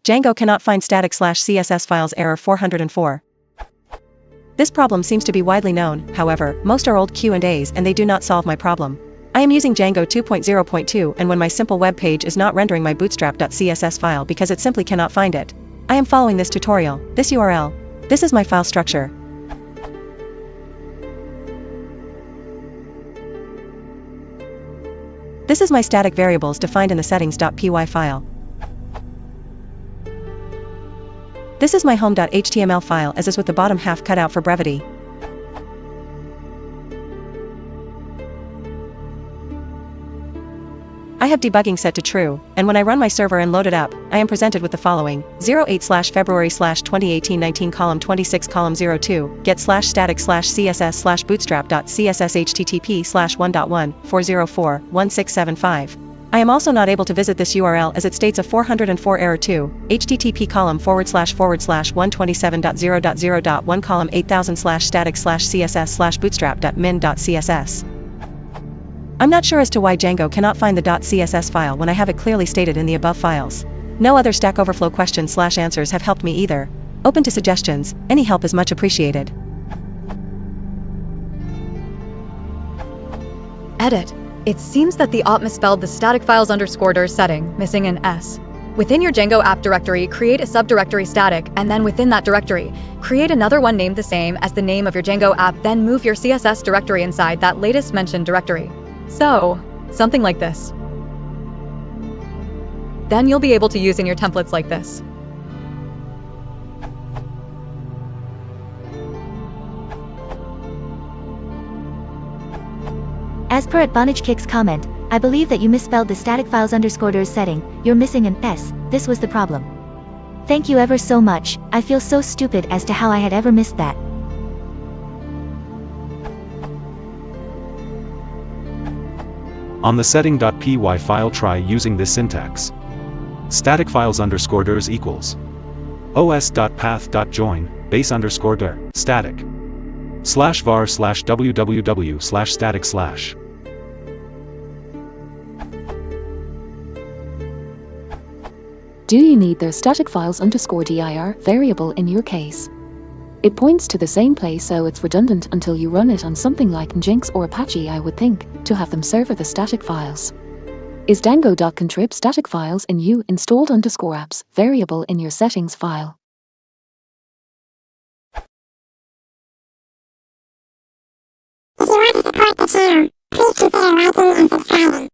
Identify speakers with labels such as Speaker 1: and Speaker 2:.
Speaker 1: Django cannot find static/CSS files error 404. This problem seems to be widely known, however, most are old Q&As and they do not solve my problem. I am using Django 2.0.2 and when my simple web page is not rendering my bootstrap.css file because it simply cannot find it. I am following this tutorial, this URL. This is my file structure. This is my static variables defined in the settings.py file. This is my home.html file as is with the bottom half cut out for brevity. I have debugging set to true, and when I run my server and load it up, I am presented with the following: 08/February/2018 19 column 26 column 02 get/static/css/bootstrap.css http/1.1 404 1675. I am also not able to visit this URL as it states a 404 error 2, http://127.0.0.1 column 8000/static/css/bootstrap.min.css. I'm not sure as to why Django cannot find the .css file when I have it clearly stated in the above files. No other Stack Overflow questions/answers have helped me either. Open to suggestions, any help is much appreciated.
Speaker 2: Edit. It seems that the op misspelled the static files _ setting, missing an S. Within your Django app directory, create a subdirectory static, and then within that directory, create another one named the same as the name of your Django app, then move your CSS directory inside that latest mentioned directory. So, something like this. Then you'll be able to use in your templates like this.
Speaker 3: As per AdvantageKick's comment, I believe that you misspelled the static files _ setting, you're missing an S, this was the problem. Thank you ever so much, I feel so stupid as to how I had ever missed that.
Speaker 4: On the setting.py file, try using this syntax. Static files _ equals os.path.join base_dir static /var/www/static/.
Speaker 5: Do you need the static files _dir variable in your case? It points to the same place, so it's redundant until you run it on something like Nginx or Apache, I would think, to have them serve the static files. Is Django.contrib static files in you installed _apps variable in your settings file?
Speaker 6: If you want to support the channel, please consider liking and subscribing.